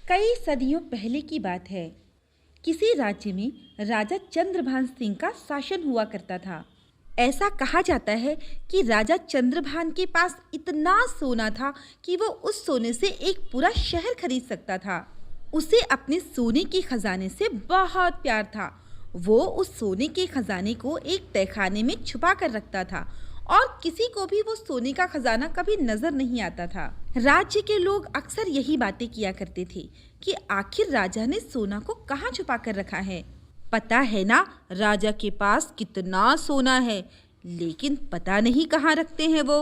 कई सदियों पहले की बात है। किसी राज्य में राजा चंद्रभान सिंह का शासन हुआ करता था। ऐसा कहा जाता है कि राजा चंद्रभान के पास इतना सोना था कि वो उस सोने से एक पूरा शहर खरीद सकता था। उसे अपने सोने के खजाने से बहुत प्यार था। वो उस सोने के खजाने को एक तहखाने में छुपा कर रखता था और किसी को भी वो सोने का खजाना कभी नजर नहीं आता था। राज्य के लोग अक्सर यही बातें किया करते थे कि आखिर राजा ने सोना को कहाँ छुपा कर रखा है। पता है ना, राजा के पास कितना सोना है, लेकिन पता नहीं कहाँ रखते हैं वो।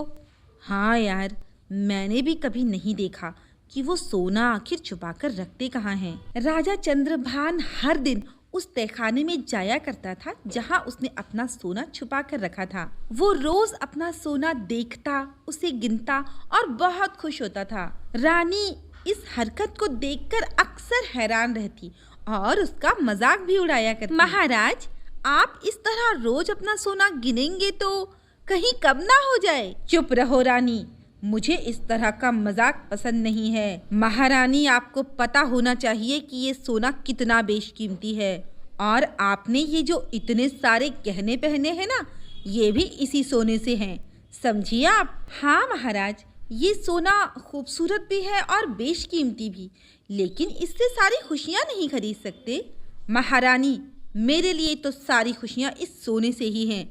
हाँ यार, मैंने भी कभी नहीं देखा कि वो सोना आखिर छुपा कर रखते कहाँ हैं। राजा चंद्रभान हर दिन उस तहखाने में जाया करता था जहाँ उसने अपना सोना छुपा कर रखा था। वो रोज अपना सोना देखता, उसे गिनता और बहुत खुश होता था। रानी इस हरकत को देखकर अक्सर हैरान रहती और उसका मजाक भी उड़ाया करती। महाराज, आप इस तरह रोज अपना सोना गिनेंगे तो कहीं कम ना हो जाए। चुप रहो रानी, मुझे इस तरह का मजाक पसंद नहीं है। महारानी, आपको पता होना चाहिए कि ये सोना कितना बेशकीमती है और आपने ये जो इतने सारे गहने पहने हैं ना, ये भी इसी सोने से हैं, समझिए आप। हाँ महाराज, ये सोना खूबसूरत भी है और बेशकीमती भी, लेकिन इससे सारी खुशियाँ नहीं खरीद सकते। महारानी, मेरे लिए तो सारी खुशियाँ इस सोने से ही हैं।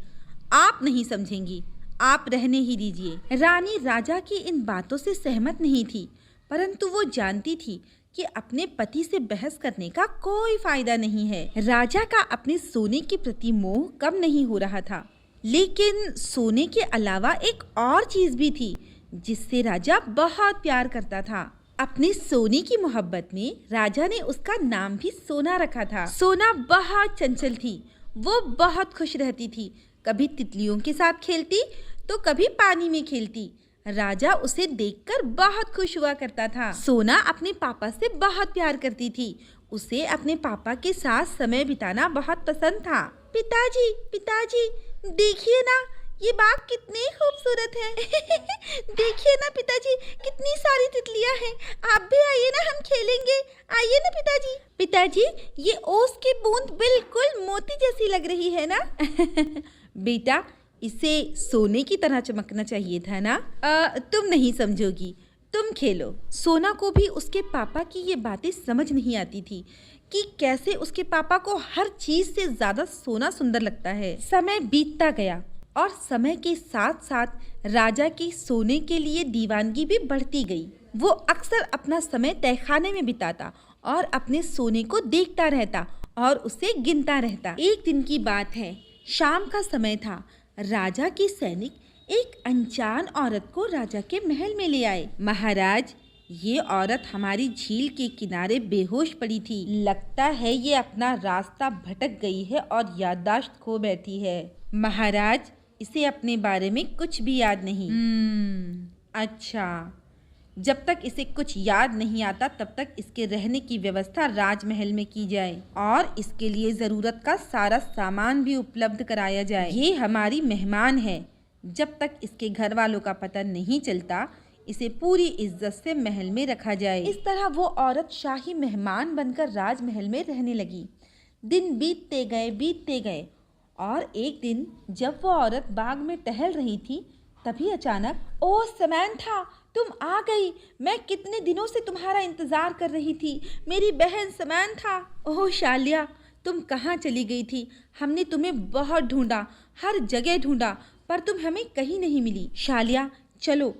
आप नहीं समझेंगी, आप रहने ही दीजिए। रानी राजा की इन बातों से सहमत नहीं थी, परंतु वो जानती थी कि अपने पति से बहस करने का कोई फायदा नहीं है। राजा का अपने सोने के प्रति मोह कम नहीं हो रहा था, लेकिन सोने के अलावा एक और चीज भी थी जिससे राजा बहुत प्यार करता था। अपने सोने की मोहब्बत में राजा ने उसका नाम भी सोना रखा था। सोना बहुत चंचल थी, वो बहुत खुश रहती थी। कभी तितलियों के साथ खेलती तो कभी पानी में खेलती। राजा उसे देखकर बहुत खुश हुआ करता था। सोना अपने पापा से बहुत प्यार करती थी। उसे अपने पापा के साथ समय बिताना बहुत पसंद था। पिताजी, पिताजी, देखिए ना, ये बाग कितनी खूबसूरत है। देखिए ना पिताजी, कितनी सारी तितलियां हैं। आप भी आइए ना, हम खेलेंगे। आइए ना पिताजी। पिताजी, ये ओस की बूंद बिल्कुल मोती जैसी लग रही है ना। बेटा, इसे सोने की तरह चमकना चाहिए था ना। तुम नहीं समझोगी, तुम खेलो। सोना को भी उसके पापा की ये बातें समझ नहीं आती थी कि कैसे उसके पापा को हर चीज से ज्यादा सोना सुंदर लगता है। समय बीतता गया और समय के साथ साथ राजा की सोने के लिए दीवानगी भी बढ़ती गई। वो अक्सर अपना समय तहखाने में बिताता और अपने सोने को देखता रहता और उसे गिनता रहता। एक दिन की बात है, शाम का समय था। राजा के सैनिक एक अनजान औरत को राजा के महल में ले आए। महाराज, ये औरत हमारी झील के किनारे बेहोश पड़ी थी। लगता है ये अपना रास्ता भटक गई है और याददाश्त खो बैठी है। महाराज, इसे अपने बारे में कुछ भी याद नहीं। अच्छा, जब तक इसे कुछ याद नहीं आता तब तक इसके रहने की व्यवस्था राजमहल में की जाए और इसके लिए जरूरत का सारा सामान भी उपलब्ध कराया जाए। ये हमारी मेहमान है। जब तक इसके घर वालों का पता नहीं चलता, इसे पूरी इज्जत से महल में रखा जाए। इस तरह वो औरत शाही मेहमान बनकर राजमहल में रहने लगी। दिन बीतते गए और एक दिन जब वो औरत बाग में टहल रही थी, तभी अचानक, ओह समैंथा, तुम आ गई। मैं कितने दिनों से तुम्हारा इंतजार कर रही थी, मेरी बहन समैंथा। ओह शालिया, तुम कहाँ चली गई थी? हमने तुम्हें बहुत ढूंढा, हर जगह ढूंढा, पर तुम हमें कहीं नहीं मिली। शालिया, चलो,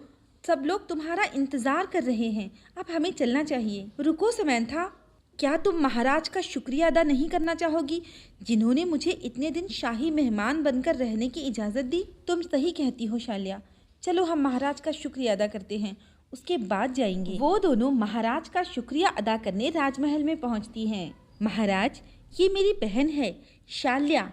सब लोग तुम्हारा इंतजार कर रहे हैं, अब हमें चलना चाहिए। रुको समैंथा, क्या तुम महाराज का शुक्रिया अदा नहीं करना चाहोगी, जिन्होंने मुझे इतने दिन शाही मेहमान बनकर रहने की इजाज़त दी? तुम सही कहती हो शालिया, चलो हम महाराज का शुक्रिया अदा करते हैं, उसके बाद जाएंगे। वो दोनों महाराज का शुक्रिया अदा करने राजमहल में पहुंचती हैं। महाराज, ये मेरी बहन है शालिया।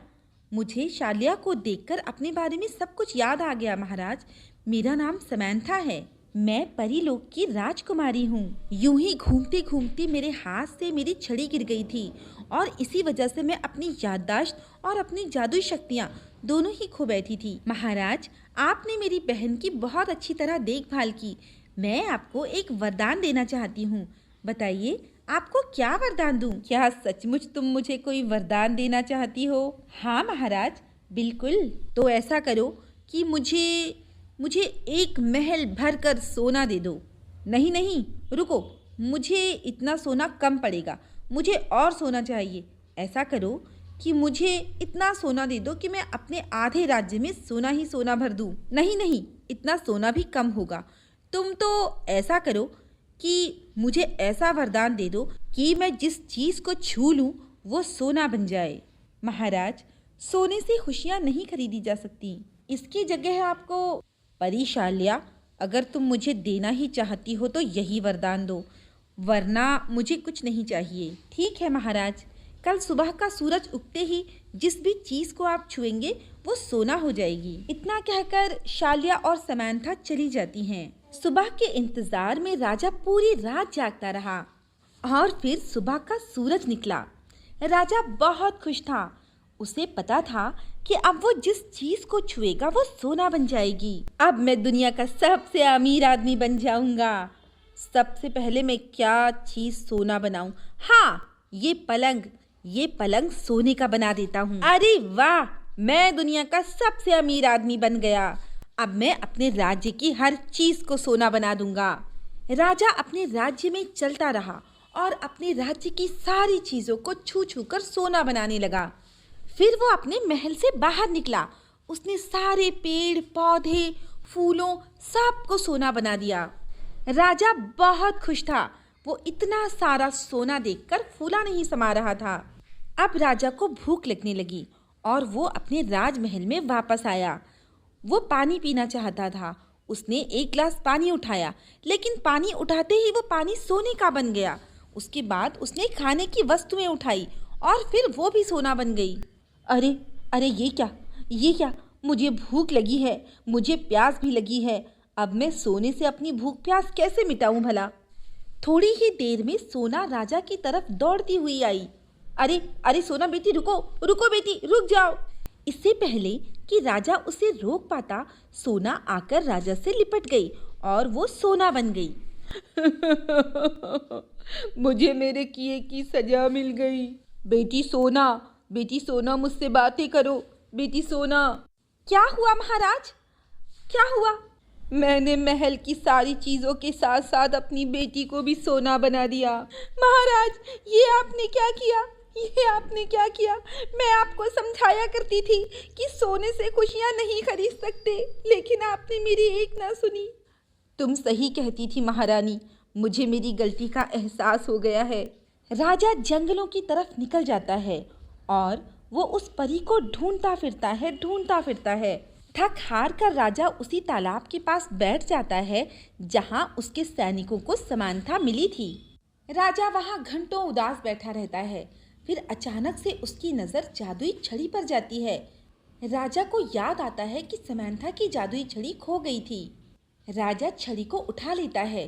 मुझे शालिया को देखकर अपने बारे में सब कुछ याद आ गया। महाराज, मेरा नाम समैंथा है, मैं परीलोक की राजकुमारी हूँ। यूं ही घूमते घूमते मेरे हाथ से मेरी छड़ी गिर गई थी और इसी वजह से मैं अपनी याददाश्त और अपनी जादुई शक्तियाँ दोनों ही खो बैठी थी। महाराज, आपने मेरी बहन की बहुत अच्छी तरह देखभाल की। मैं आपको एक वरदान देना चाहती हूँ। बताइए आपको क्या वरदान दूं? क्या सचमुच तुम मुझे कोई वरदान देना चाहती हो? हाँ महाराज, बिल्कुल। तो ऐसा करो कि मुझे मुझे एक महल भर कर सोना दे दो। नहीं नहीं, रुको, मुझे इतना सोना कम पड़ेगा, मुझे और सोना चाहिए। ऐसा करो कि मुझे इतना सोना दे दो कि मैं अपने आधे राज्य में सोना ही सोना भर दूं। नहीं नहीं, इतना सोना भी कम होगा। तुम तो ऐसा करो कि मुझे ऐसा वरदान दे दो कि मैं जिस चीज़ को छू लूं वो सोना बन जाए। महाराज, सोने से खुशियां नहीं खरीदी जा सकती। इसकी जगह आपको परिशाल्या, अगर तुम मुझे देना ही चाहती हो तो यही वरदान दो, वरना मुझे कुछ नहीं चाहिए। ठीक है महाराज, कल सुबह का सूरज उगते ही जिस भी चीज को आप छुएंगे वो सोना हो जाएगी। इतना कहकर शालिया और समंथा चली जाती हैं। सुबह के इंतजार में राजा पूरी रात जागता रहा और फिर सुबह का सूरज निकला। राजा बहुत खुश था। उसे पता था कि अब वो जिस चीज को छुएगा वो सोना बन जाएगी। अब मैं दुनिया का सबसे अमीर आदमी बन जाऊंगा। सबसे पहले मैं क्या चीज सोना बनाऊं? हाँ, ये पलंग सोने का बना देता हूँ। अरे वाह, मैं दुनिया का सबसे अमीर आदमी बन गया। अब मैं अपने राज्य की हर चीज को सोना बना दूंगा। राजा अपने राज्य में चलता रहा और अपने राज्य की सारी चीजों को छू छू कर सोना बनाने लगा। फिर वो अपने महल से बाहर निकला। उसने सारे पेड़ पौधे फूलों सबको सोना बना दिया। राजा बहुत खुश था। वो इतना सारा सोना देखकर फूला नहीं समा रहा था। अब राजा को भूख लगने लगी और वो अपने राजमहल में वापस आया। वो पानी पीना चाहता था। उसने एक गिलास पानी उठाया, लेकिन पानी उठाते ही वो पानी सोने का बन गया। उसके बाद उसने खाने की वस्तुएं उठाई और फिर वो भी सोना बन गई। अरे अरे, ये क्या, मुझे भूख लगी है, मुझे प्यास भी लगी है। अब मैं सोने से अपनी भूख प्यास कैसे मिटाऊं भला? थोड़ी ही देर में सोना राजा की तरफ दौड़ती हुई आई। अरे अरे सोना बेटी, रुको रुको बेटी, रुक जाओ। इससे पहले कि राजा उसे रोक पाता, सोना आकर राजा से लिपट गई और वो सोना बन गई। मुझे मेरे किए की सजा मिल गई। बेटी सोना मुझसे बातें करो। बेटी सोना। क्या हुआ महाराज, क्या हुआ? मैंने महल की सारी चीजों के साथ साथ अपनी बेटी को भी सोना बना दिया। महाराज, ये आपने क्या किया? मैं आपको समझाया करती थी कि सोने से खुशियां नहीं खरीद सकते, लेकिन आपने मेरी एक ना सुनी। तुम सही कहती थी महारानी, मुझे मेरी गलती का एहसास हो गया है। राजा जंगलों की तरफ निकल जाता है और वो उस परी को ढूंढता फिरता है। थक हार कर राजा उसी तालाब के पास बैठ जाता है जहां उसके सैनिकों को समंथा मिली थी। राजा वहां घंटों उदास बैठा रहता है। फिर अचानक से उसकी नज़र जादुई छड़ी पर जाती है। राजा को याद आता है कि समंथा की जादुई छड़ी खो गई थी। राजा छड़ी को उठा लेता है।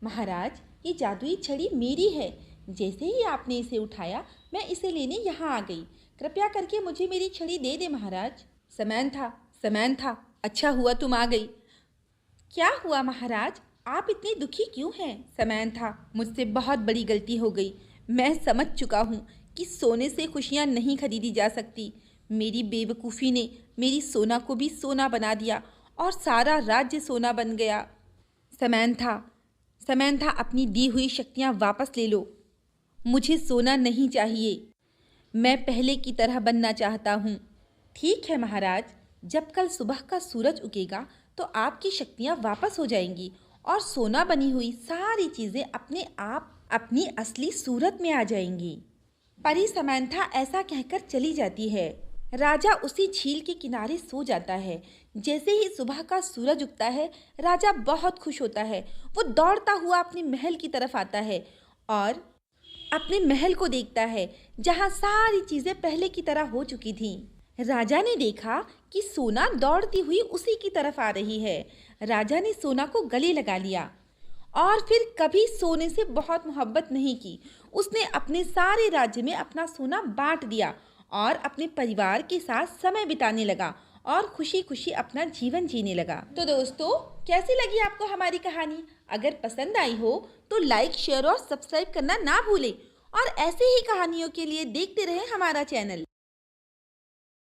महाराज, ये जादुई छड़ी मेरी है। जैसे ही आपने इसे उठाया, मैं इसे लेने यहाँ आ गई। कृपया करके मुझे मेरी छड़ी दे दे महाराज। समंथा, अच्छा हुआ तुम आ गई। क्या हुआ महाराज, आप इतनी दुखी क्यों हैं? समंथा, मुझसे बहुत बड़ी गलती हो गई। मैं समझ चुका हूँ कि सोने से खुशियाँ नहीं खरीदी जा सकती। मेरी बेवकूफ़ी ने मेरी सोना को भी सोना बना दिया और सारा राज्य सोना बन गया। समंथा, अपनी दी हुई शक्तियाँ वापस ले लो। मुझे सोना नहीं चाहिए, मैं पहले की तरह बनना चाहता हूँ। ठीक है महाराज, जब कल सुबह का सूरज उगेगा तो आपकी शक्तियाँ वापस हो जाएंगी और सोना बनी हुई सारी चीज़ें अपने आप अपनी असली सूरत में आ जाएंगी। परी समंथा ऐसा कहकर चली जाती है। राजा उसी झील के किनारे सो जाता है। जैसे ही सुबह का सूरज उगता है, राजा बहुत खुश होता है। वो दौड़ता हुआ अपने महल की तरफ आता है और अपने महल को देखता है जहाँ सारी चीज़ें पहले की तरह हो चुकी थीं। राजा ने देखा कि सोना दौड़ती हुई उसी की तरफ आ रही है। राजा ने सोना को गले लगा लिया और फिर कभी सोने से बहुत मोहब्बत नहीं की। उसने अपने सारे राज्य में अपना सोना बांट दिया और अपने परिवार के साथ समय बिताने लगा और खुशी खुशी अपना जीवन जीने लगा। तो दोस्तों, कैसी लगी आपको हमारी कहानी? अगर पसंद आई हो तो लाइक, शेयर और सब्सक्राइब करना ना भूलें और ऐसे ही कहानियों के लिए देखते रहें हमारा चैनल।